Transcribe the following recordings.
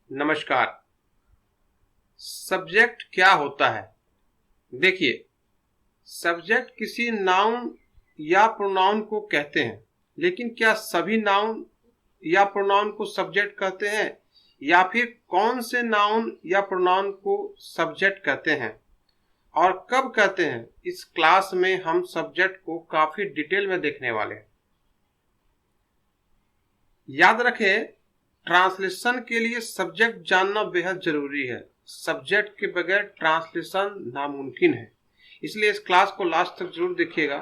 नमस्कार। सब्जेक्ट क्या होता है? देखिए, सब्जेक्ट किसी नाउन या प्रोनाउन को कहते हैं, लेकिन क्या सभी नाउन या प्रोनाउन को सब्जेक्ट कहते हैं या फिर कौन से नाउन या प्रोनाउन को सब्जेक्ट कहते हैं और कब कहते हैं, इस क्लास में हम सब्जेक्ट को काफी डिटेल में देखने वाले हैं। याद रखें, ट्रांसलेशन के लिए सब्जेक्ट जानना बेहद जरूरी है। सब्जेक्ट के बगैर ट्रांसलेशन नामुमकिन है, इसलिए इस क्लास को लास्ट तक जरूर देखिएगा।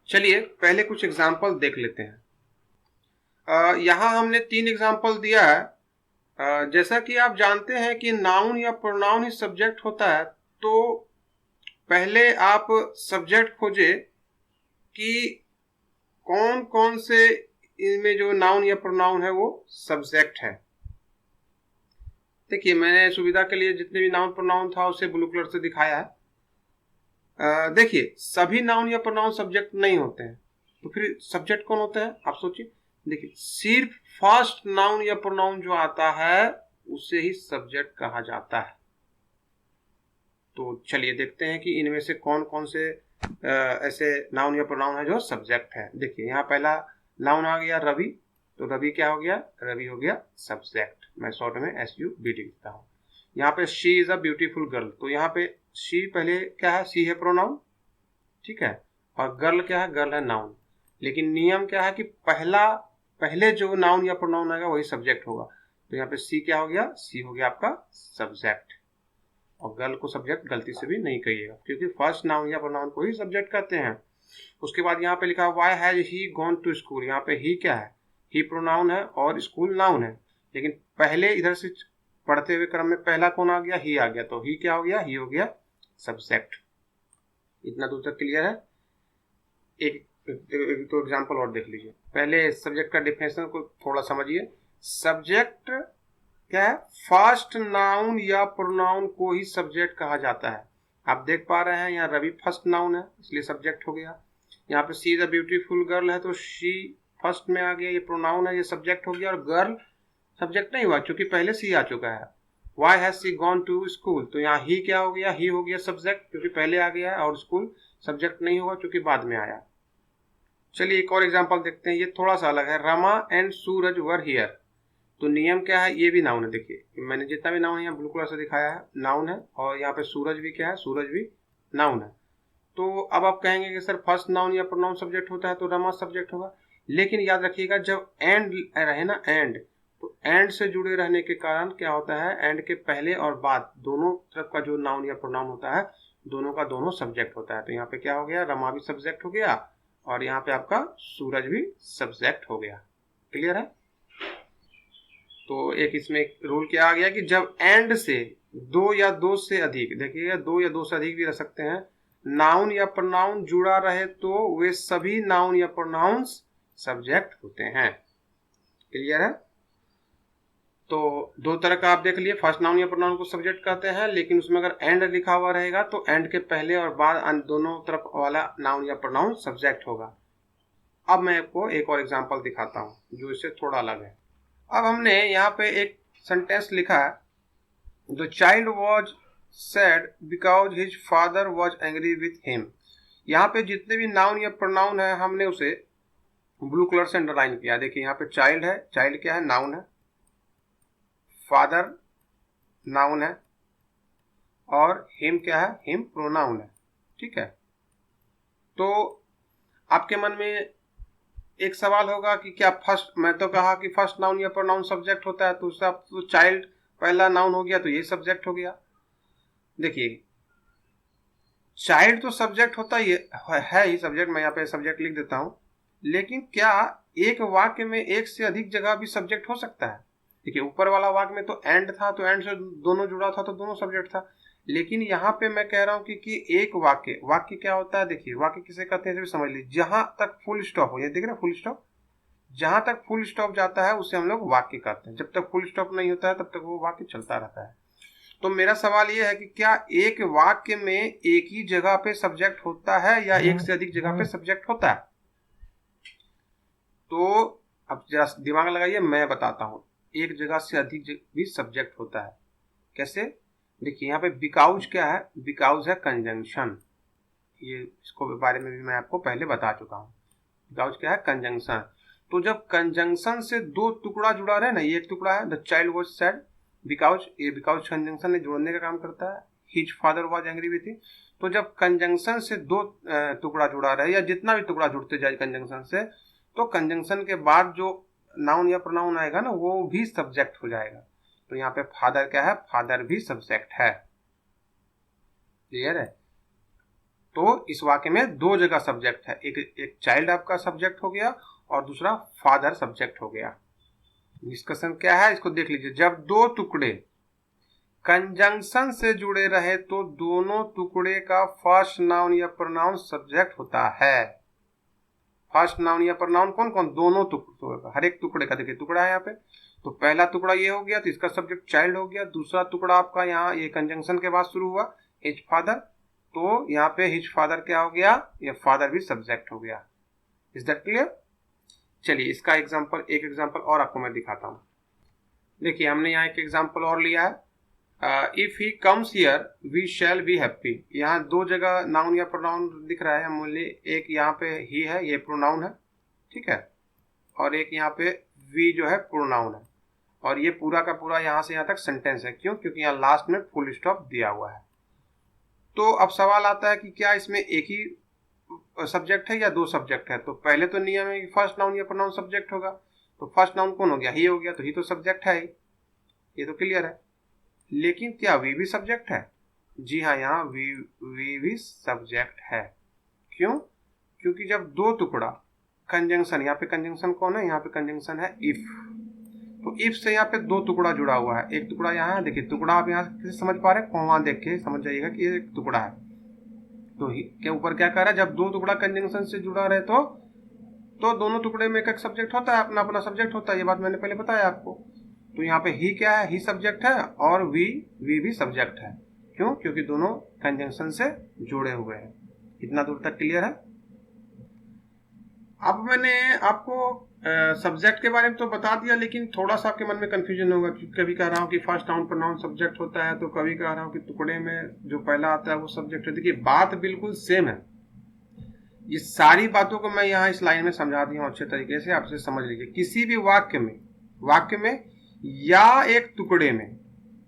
चलिए पहले कुछ एग्जाम्पल देख लेते हैं। यहाँ हमने 3 एग्जाम्पल दिया है। जैसा कि आप जानते हैं कि नाउन या प्रोनाउन ही सब्जेक्ट होता है, तो पहले आप सब्जेक्ट खोजे कि कौन कौन से इनमें जो नाउन या प्रोनाउन है वो सब्जेक्ट है। देखिए, मैंने सुविधा के लिए जितने भी नाउन प्रोनाउन था उसे ब्लू कलर से दिखाया है। देखिए, सभी नाउन या प्रोनाउन सब्जेक्ट नहीं होते हैं, तो फिर सब्जेक्ट कौन होता है आप सोचिए। देखिए, सिर्फ फर्स्ट नाउन या प्रोनाउन जो आता है उसे ही सब्जेक्ट कहा जाता है। तो चलिए देखते हैं कि इनमें से कौन कौन से ऐसे नाउन या प्रोनाउन है जो सब्जेक्ट है। देखिए, यहाँ पहला नाउन आ गया रवि, तो रवि क्या हो गया? रवि हो गया सब्जेक्ट। मैं शॉर्ट में SUBT लिखता हूँ। यहाँ पे she is a beautiful girl, तो यहाँ पे शी पहले क्या है? शी है प्रोनाउन, ठीक है, और गर्ल क्या है? गर्ल है नाउन। लेकिन नियम क्या है कि पहले जो नाउन या प्रोनाउन आएगा वही सब्जेक्ट होगा। तो यहाँ पे सी क्या हो गया? सी हो गया आपका सब्जेक्ट। और गर्ल को सब्जेक्ट गलती से भी नहीं कहिएगा, क्योंकि फर्स्ट नाउन या प्रोनाउन को ही सब्जेक्ट कहते हैं। उसके बाद यहाँ पे लिखा why has he gone to school. यहाँ पे ही क्या है? ही प्रोनाउन है और स्कूल नाउन है। लेकिन पहले इधर से पढ़ते हुए क्रम में पहला कौन आ गया? ही आ गया, तो ही क्या हो गया? ही हो गया सब्जेक्ट। इतना दूर तक क्लियर है? एक तो एग्जाम्पल और देख लीजिए। पहले सब्जेक्ट का डिफिनेशन को थोड़ा समझिए। सब्जेक्ट क्या है? फर्स्ट नाउन या प्रोनाउन को ही सब्जेक्ट कहा जाता है। आप देख पा रहे हैं यहाँ रवि फर्स्ट नाउन है, इसलिए सब्जेक्ट हो गया। यहाँ पे सी इज अ ब्यूटीफुल गर्ल है, तो शी फर्स्ट में आ गया, ये प्रोनाउन है, ये सब्जेक्ट हो गया। और गर्ल सब्जेक्ट नहीं हुआ क्योंकि पहले सी आ चुका है। Why has she gone to school, तो यहाँ ही क्या हो गया? ही हो गया सब्जेक्ट, क्योंकि पहले आ गया है। और स्कूल सब्जेक्ट नहीं हुआ क्योंकि बाद में आया। चलिए एक और एग्जाम्पल देखते हैं, ये थोड़ा सा अलग है। Rama and Suraj were here, तो नियम क्या है? ये भी नाउन है। देखिए, मैंने जितना भी नाउन यहाँ ब्लू कलर से दिखाया है नाउन है, और यहाँ पे सूरज भी क्या है? सूरज भी नाउन है। तो अब आप कहेंगे कि सर फर्स्ट नाउन या प्रोनाउन सब्जेक्ट होता है तो रमा सब्जेक्ट होगा। लेकिन याद रखिएगा, जब एंड रहे ना, एंड, तो एंड से जुड़े रहने के कारण क्या होता है? एंड के पहले और बाद दोनों तरफ का जो नाउन या प्रोनाउन होता है, दोनों का दोनों सब्जेक्ट होता है। तो यहाँ पे क्या हो गया? रमा भी सब्जेक्ट हो गया और यहाँ पे आपका सूरज भी सब्जेक्ट हो गया। क्लियर है? तो एक इसमें रूल क्या आ गया कि जब एंड से दो या दो से अधिक, देखिएगा, दो या दो से अधिक भी रह सकते हैं, नाउन या प्रोनाउन जुड़ा रहे तो वे सभी नाउन या प्रोनाउंस सब्जेक्ट होते हैं। क्लियर है? तो दो तरह का आप देख लिए, फर्स्ट नाउन या प्रोनाउन को सब्जेक्ट कहते हैं, लेकिन उसमें अगर एंड लिखा हुआ रहेगा तो एंड के पहले और बाद दोनों तरफ वाला नाउन या प्रोनाउन सब्जेक्ट होगा। अब मैं आपको एक और एग्जांपल दिखाता हूं जो इससे थोड़ा अलग है। अब हमने यहाँ पे एक सेंटेंस लिखा है, the child was sad because his father was angry with him. यहाँ पे जितने भी नाउन या प्रोनाउन है हमने उसे ब्लू कलर से अंडरलाइन किया। देखिए, यहाँ पे चाइल्ड है, चाइल्ड क्या है? नाउन है। फादर नाउन है, और हिम क्या है? हिम प्रोनाउन है। ठीक है? तो आपके मन में एक सवाल होगा कि क्या फर्स्ट, मैं तो कहा कि फर्स्ट नाउन या प्रोनाउन सब्जेक्ट होता है, तो उसका तो चाइल्ड पहला नाउन हो गया तो ये सब्जेक्ट हो गया। देखिए, चाइल्ड तो सब्जेक्ट होता ही है ही सब्जेक्ट, मैं यहाँ पे सब्जेक्ट लिख देता हूँ। लेकिन क्या एक वाक्य में एक से अधिक जगह भी सब्जेक्ट हो सकता है? देखिए, ऊपर वाला वाक्य में तो एंड था, तो एंड से दोनों जुड़ा था तो दोनों सब्जेक्ट था। लेकिन यहाँ पे मैं कह रहा हूँ कि एक वाक्य क्या होता है? देखिए, वाक्य किसे कहते हैं समझ लीजिए। जहां तक फुल स्टॉप हो, ये देख रहे हैं फुल स्टॉप, जहां तक फुल स्टॉप जाता है उसे हम लोग वाक्य कहते हैं। जब तक फुल स्टॉप नहीं होता है तब तक वो वाक्य चलता रहता है। तो मेरा सवाल ये है कि क्या एक वाक्य में एक ही जगह पे सब्जेक्ट होता है या एक से अधिक जगह पे सब्जेक्ट होता है? तो अब जरा दिमाग लगाइए, मैं बताता हूं। एक जगह से अधिक भी सब्जेक्ट होता है। कैसे? देखिए यहाँ पे बिकॉज क्या है, बिकॉज है कंजंक्शन, ये इसको बारे में भी मैं आपको पहले बता चुका हूँ। बिकॉज क्या है, कंजंक्शन। तो जब कंजंक्शन से दो टुकड़ा जुड़ा रहे ना, ये एक टुकड़ा है, the child was sad, because, ये बिकॉज कंजंक्शन ने जोड़ने का काम करता है, his father was angry with him. तो जब कंजंक्शन से दो टुकड़ा जुड़ा रहे या जितना भी टुकड़ा जुड़ते जाए कंजंक्शन से, तो कंजंक्शन के बाद जो नाउन या प्रोनाउन आएगा ना वो भी सब्जेक्ट हो जाएगा। तो यहाँ पे फादर क्या है, फादर भी सब्जेक्ट है। क्लियर है? तो इस वाक्य में दो जगह सब्जेक्ट है, एक चाइल्ड आपका सब्जेक्ट हो गया और दूसरा फादर सब्जेक्ट हो गया। डिस्कशन क्या है इसको देख लीजिए। जब दो टुकड़े कंजंक्शन से जुड़े रहे तो दोनों टुकड़े का फर्स्ट नाउन या प्रोनाउन सब्जेक्ट होता है। फर्स्ट नाउन या प्रोनाउन कौन कौन? दोनों टुकड़े का, हर एक टुकड़े का। देखिए टुकड़ा है यहाँ पे, तो पहला टुकड़ा ये हो गया तो इसका सब्जेक्ट चाइल्ड हो गया। दूसरा टुकड़ा आपका यहाँ ये कंजंक्शन के बाद शुरू हुआ, हिज फादर, तो यहाँ पे हिज फादर क्या हो गया, ये फादर भी सब्जेक्ट हो गया। Is that clear? चलिए इसका एग्जांपल, एक एग्जांपल और आपको मैं दिखाता हूँ। देखिए हमने यहाँ एक एग्जांपल और लिया है, if he comes here we shall be happy. यहाँ दो जगह नाउन या प्रोनाउन दिख रहा है मूल्य, एक यहाँ पे ही है, ये प्रोनाउन है, ठीक है, और एक यहाँ पे वी जो है प्रोनाउन है, और ये पूरा का पूरा यहाँ से यहाँ तक सेंटेंस है। क्यों? क्योंकि यहाँ लास्ट में फुल स्टॉप दिया हुआ है। तो अब सवाल आता है कि क्या इसमें एक ही सब्जेक्ट है या दो सब्जेक्ट है? तो पहले तो नियम है कि फर्स्ट नाउन या प्रोनाउन सब्जेक्ट होगा, तो फर्स्ट नाउन कौन हो गया, ही हो गया, तो ही तो सब्जेक्ट है ही, ये तो क्लियर है। लेकिन क्या वी भी सब्जेक्ट है? जी हाँ, यहाँ वी भी सब्जेक्ट है। क्यों? क्योंकि जब दो टुकड़ा कंजंक्शन, यहाँ पे कंजंक्शन कौन है, यहाँ पे कंजंक्शन है इफ, तो इफ से यहाँ पे दो टुकड़ा जुड़ा हुआ है, एक टुकड़ा यहाँ है, देखिए टुकड़ा आप यहाँ से समझ पा रहे हैं, कोमा देख के समझ जाइएगा कि ये एक टुकड़ा है। तो के ऊपर क्या कह रहा है, जब दो टुकड़ा कंजंक्शन से जुड़ा रहे तो दोनों टुकड़े में एक एक सब्जेक्ट होता है, अपना अपना सब्जेक्ट होता है, ये बात मैंने पहले बताया आपको। तो यहाँ पे ही क्या है, ही सब्जेक्ट है, और वी भी सब्जेक्ट है। क्यों? क्योंकि दोनों कंजंक्शन से जुड़े हुए हैं। इतना दूर तक क्लियर है? अब मैंने आपको सब्जेक्ट के बारे में तो बता दिया, लेकिन थोड़ा सा आपके मन में कंफ्यूजन होगा, कभी कह रहा हूँ कि फर्स्ट नाउन प्रोनाउन सब्जेक्ट होता है, तो कभी कह रहा हूँ कि टुकड़े में जो पहला आता है वो सब्जेक्ट है। देखिए बात बिल्कुल सेम है, ये सारी बातों को मैं यहाँ इस लाइन में समझा दिया हूँ अच्छे तरीके से, आपसे समझ लीजिए। किसी भी वाक्य में या एक टुकड़े में,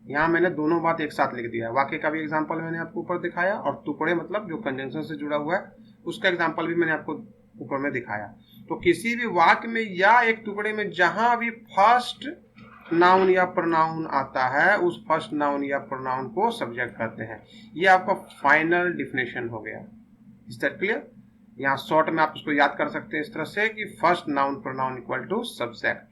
यहाँ मैंने दोनों बात एक साथ लिख दिया है। वाक्य का भी एग्जाम्पल मैंने आपको ऊपर दिखाया, और टुकड़े मतलब जो कंजंक्शन से जुड़ा हुआ है उसका एग्जाम्पल भी मैंने आपको ऊपर में दिखाया। तो किसी भी वाक्य में या एक टुकड़े में जहां भी फर्स्ट नाउन या प्रोनाउन आता है, उस फर्स्ट नाउन या प्रोनाउन को सब्जेक्ट कहते हैं। ये आपका फाइनल डिफिनेशन हो गया। Is that clear? यहाँ शॉर्ट में आप इसको याद कर सकते हैं इस तरह से कि first noun pronoun equal to subject.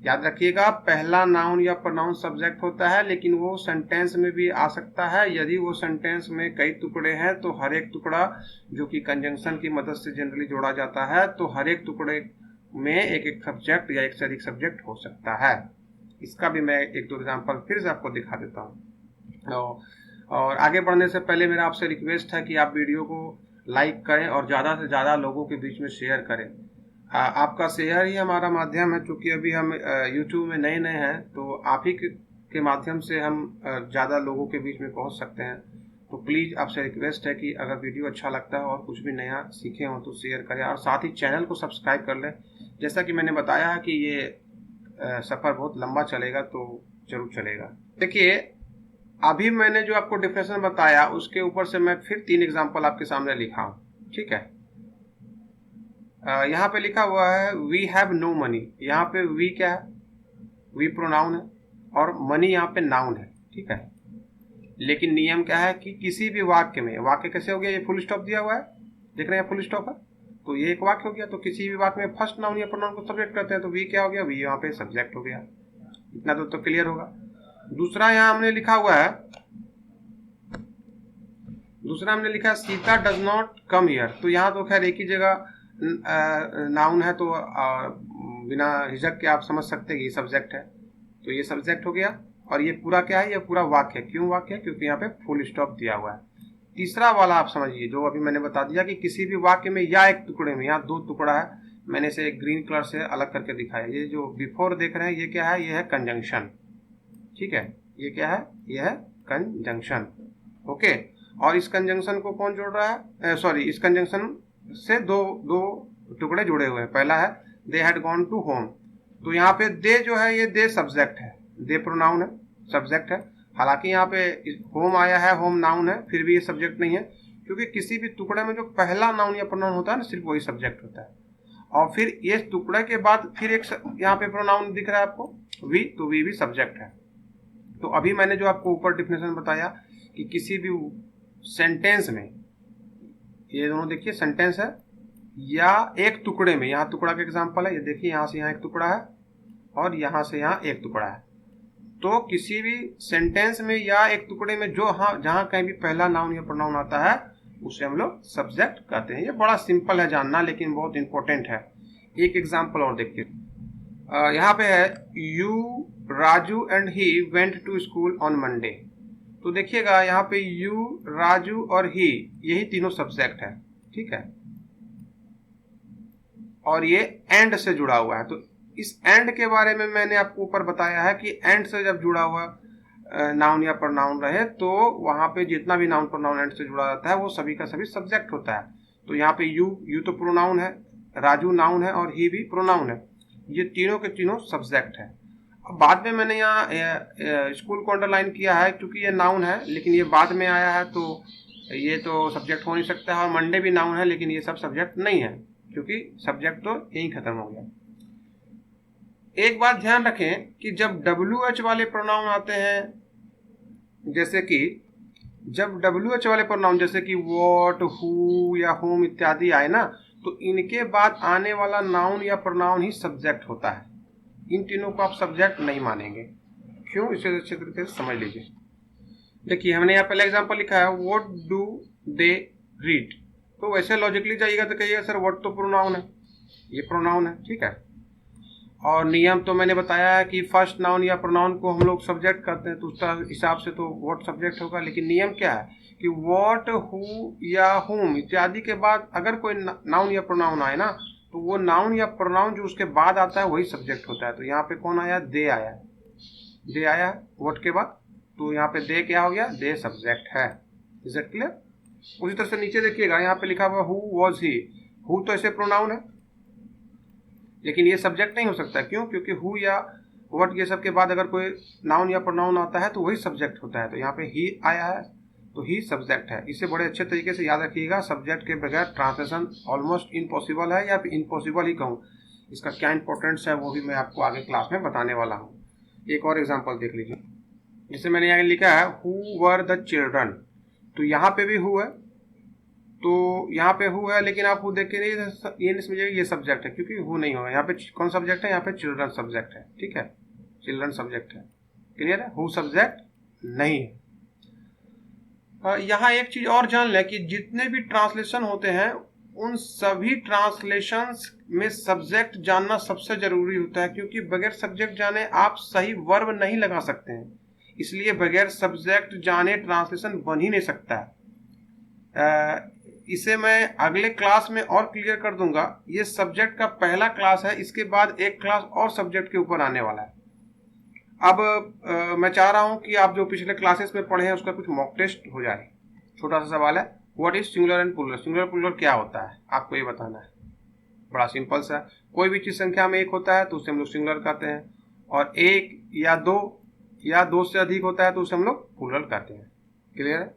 याद रखिएगा, पहला नाउन या प्रोनाउन सब्जेक्ट होता है, लेकिन वो सेंटेंस में भी आ सकता है। यदि वो सेंटेंस में कई टुकड़े हैं तो हर एक टुकड़ा जो कि कंजंक्शन की मदद से जनरली जोड़ा जाता है, तो हर एक टुकड़े में एक एक सब्जेक्ट या एक से अधिक सब्जेक्ट हो सकता है। इसका भी मैं एक दो एग्जाम्पल फिर से आपको दिखा देता हूँ। और आगे बढ़ने से पहले मेरा आपसे रिक्वेस्ट है कि आप वीडियो को लाइक करें और ज़्यादा से ज़्यादा लोगों के बीच में शेयर करें। आपका शेयर ही हमारा माध्यम है, क्योंकि अभी हम YouTube में नए हैं, तो आप ही के माध्यम से हम ज़्यादा लोगों के बीच में पहुंच सकते हैं। तो प्लीज़ आपसे रिक्वेस्ट है कि अगर वीडियो अच्छा लगता है और कुछ भी नया सीखे हो तो शेयर करें, और साथ ही चैनल को सब्सक्राइब कर लें। जैसा कि मैंने बताया है कि ये सफ़र बहुत लंबा चलेगा, तो जरूर चलेगा। देखिए अभी मैंने जो आपको डिफिनेशन बताया उसके ऊपर से मैं फिर 3 एग्जाम्पल आपके सामने लिखा हूँ, ठीक है। यहाँ पे लिखा हुआ है वी हैव नो मनी। यहाँ पे वी क्या है, वी प्रोनाउन है, और मनी यहाँ पे नाउन है, ठीक है। लेकिन नियम क्या है कि किसी भी वाक्य में, वाक्य कैसे हो गया, ये फुल स्टॉप दिया हुआ है, देख रहे हैं फुल स्टॉप है, तो ये एक वाक्य हो गया। तो किसी भी वाक्य में फर्स्ट नाउन या प्रोनाउन को सब्जेक्ट करते हैं, तो वी क्या हो गया, वी यहाँ पे सब्जेक्ट हो गया। इतना तो क्लियर होगा। दूसरा यहाँ हमने लिखा हुआ है, Sita does not come here. तो यहाँ तो खैर एक ही जगह नाउन है, तो बिना हिचक के आप समझ सकते हैं कि ये सब्जेक्ट है, तो ये सब्जेक्ट हो गया। और ये पूरा क्या है, ये पूरा वाक्य है। क्यों वाक्य है? क्योंकि यहाँ पे फुल स्टॉप दिया हुआ है। तीसरा वाला आप समझिए, जो अभी मैंने बता दिया कि किसी भी वाक्य में या एक टुकड़े में, यहाँ 2 टुकड़ा है, मैंने इसे ग्रीन कलर से अलग करके दिखाया। ये जो बिफोर देख रहे हैं ये क्या है, ये है कंजंक्शन, ठीक है। ये क्या है, ये है कंजंक्शन, ओके। और इस कंजंक्शन को कौन जोड़ रहा है, सॉरी, इस कंजंक्शन से दो टुकड़े जुड़े हुए हैं। पहला है they had gone to home, तो यहाँ पे दे जो है ये दे सब्जेक्ट है, दे प्रोनाउन है, सब्जेक्ट है। हालांकि यहाँ पे होम आया है, होम नाउन है, फिर भी ये सब्जेक्ट नहीं है, क्योंकि किसी भी टुकड़े में जो पहला नाउन या प्रोनाउन होता है ना, सिर्फ वही सब्जेक्ट होता है। और फिर ये टुकड़े के बाद फिर एक यहाँ पे प्रोनाउन दिख रहा है आपको, वी, तो वी भी सब्जेक्ट है। तो अभी मैंने जो आपको ऊपर डिफिनेशन बताया कि किसी भी सेंटेंस में, ये दोनों देखिए सेंटेंस है या एक टुकड़े में, यहाँ टुकड़ा का एग्जांपल है, ये देखिए यहाँ से यहाँ एक टुकड़ा है और यहाँ से यहाँ एक टुकड़ा है। तो किसी भी सेंटेंस में या एक टुकड़े में जो जहाँ कहीं भी पहला नाउन या प्रोनाउन आता है उसे हम लोग सब्जेक्ट कहते हैं। ये बड़ा सिंपल है जानना, लेकिन बहुत इंपॉर्टेंट है। एक एग्जांपल और देखिए, यहाँ पे है you, Raju and he went to school on Monday. तो देखिएगा यहाँ पे यू, राजू और ही, यही तीनों सब्जेक्ट है, ठीक है। और ये एंड से जुड़ा हुआ है। तो इस एंड के बारे में मैंने आपको ऊपर बताया है कि एंड से जब जुड़ा हुआ नाउन या प्रोनाउन रहे तो वहां पे जितना भी नाउन प्रोनाउन एंड से जुड़ा रहता है वो सभी का सभी सब्जेक्ट होता है। तो यहाँ पे यू तो प्रोनाउन है, राजू नाउन है और ही भी प्रोनाउन है, ये तीनों के तीनों सब्जेक्ट है। अब बाद में मैंने यहाँ स्कूल को अंडरलाइन किया है क्योंकि ये नाउन है, लेकिन ये बाद में आया है तो ये तो सब्जेक्ट हो नहीं सकता है। और मंडे भी नाउन है, लेकिन ये सब सब्जेक्ट नहीं है, क्योंकि सब्जेक्ट तो यही खत्म हो गया। एक बात ध्यान रखें कि जब WH वाले प्रोनाउन आते हैं, जैसे कि जब WH वाले प्रोनाउन जैसे कि व्हाट, हु या होम इत्यादि आए ना, तो इनके बाद आने वाला नाउन या प्रोनाउन ही सब्जेक्ट होता है। इन तीनों को आप सब्जेक्ट नहीं मानेंगे। क्यों, इसे अच्छे तरीके से समझ लीजिए। देखिए हमने यहाँ पहले एग्जांपल लिखा है व्हाट डू दे रीड, तो वैसे लॉजिकली जाइएगा तो कहिएगा सर व्हाट तो प्रोनाउन है, ये प्रोनाउन है, ठीक है। और नियम तो मैंने बताया है कि फर्स्ट नाउन या प्रोनाउन को हम लोग सब्जेक्ट करते हैं, तो उसका हिसाब से तो व्हाट सब्जेक्ट होगा। लेकिन नियम क्या है कि व्हाट, हु या हुम इत्यादि के बाद अगर कोई नाउन या प्रोनाउन आए ना, तो वो नाउन या प्रोनाउन जो उसके बाद आता है वही सब्जेक्ट होता है। तो यहाँ पे कौन आया, दे आया, दे आया व्हाट के बाद, तो यहाँ पे दे क्या हो गया, दे सब्जेक्ट है। Is it clear? उसी तरह से नीचे देखिएगा यहाँ पे लिखा हुआ हु वॉज ही, हु तो ऐसे प्रोनाउन है लेकिन ये सब्जेक्ट नहीं हो सकता। क्यों? क्योंकि हु या व्हाट ये सब के बाद अगर कोई नाउन या प्रोनाउन आता है तो वही सब्जेक्ट होता है। तो यहाँ पे ही आया है तो ही सब्जेक्ट है। इसे बड़े अच्छे तरीके से याद रखिएगा। सब्जेक्ट के बगैर ट्रांसलेशन ऑलमोस्ट इम्पॉसिबल है, या फिर इम्पॉसिबल ही कहूँ। इसका क्या इंपॉर्टेंस है वो भी मैं आपको आगे क्लास में बताने वाला हूँ। एक और एग्जाम्पल देख लीजिए, जैसे मैंने यहाँ लिखा है हु वर द चिल्ड्रन, तो यहाँ पे भी हु है, तो यहाँ पे हु है, लेकिन आप हु देख के नहीं ये नहीं समझिएगा ये सब्जेक्ट है, क्योंकि हु नहीं होगा। यहाँ पे कौन सब्जेक्ट है, यहाँ पे चिल्ड्रन सब्जेक्ट है, ठीक है, चिल्ड्रन सब्जेक्ट है। क्लियर है? हु सब्जेक्ट नहीं है। यहाँ एक चीज और जान लें कि जितने भी ट्रांसलेशन होते हैं उन सभी ट्रांसलेशंस में सब्जेक्ट जानना सबसे जरूरी होता है, क्योंकि बगैर सब्जेक्ट जाने आप सही वर्ब नहीं लगा सकते हैं। इसलिए बगैर सब्जेक्ट जाने ट्रांसलेशन बन ही नहीं सकता है। इसे मैं अगले क्लास में और क्लियर कर दूंगा। ये सब्जेक्ट का पहला क्लास है, इसके बाद एक क्लास और सब्जेक्ट के ऊपर आने वाला है। अब मैं चाह रहा हूं कि आप जो पिछले क्लासेस में पढ़े हैं उसका कुछ मॉक टेस्ट हो जाए। छोटा सा सवाल है, what is singular and plural? Singular plural क्या होता है आपको ये बताना है। बड़ा सिंपल सा, कोई भी चीज संख्या में एक होता है तो उसे हम लोग सिंगुलर कहते हैं, और एक या दो से अधिक होता है तो उसे हम लोग प्लूरल कहते हैं। क्लियर है?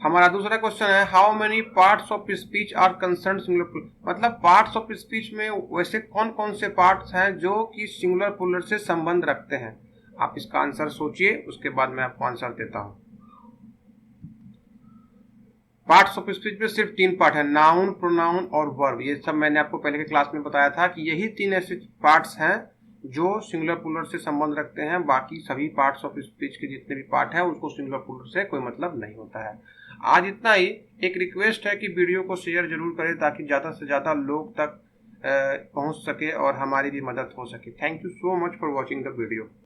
हमारा दूसरा क्वेश्चन है how many parts of speech are concern singular plural, मतलब पार्ट्स ऑफ स्पीच में वैसे कौन कौन से पार्ट्स हैं जो कि सिंगुलर प्लूरल से संबंध रखते हैं। आप इसका आंसर सोचिए, उसके बाद मैं आपको आंसर देता हूं। पार्ट्स ऑफ स्पीच में सिर्फ 3 पार्ट है, नाउन, प्रोनाउन और वर्ब। ये सब मैंने आपको पहले के क्लास में बताया था कि यही 3 ऐसे पार्ट्स हैं जो सिंगुलर प्लूरल से संबंध रखते हैं। बाकी सभी पार्ट्स ऑफ स्पीच के जितने भी पार्ट हैं उसको सिंगुलर प्लूरल से कोई मतलब नहीं होता है। आज इतना ही। एक रिक्वेस्ट है कि वीडियो को शेयर जरूर करें ताकि ज़्यादा से ज़्यादा लोग तक पहुंच सके और हमारी भी मदद हो सके। Thank you so much for watching the video.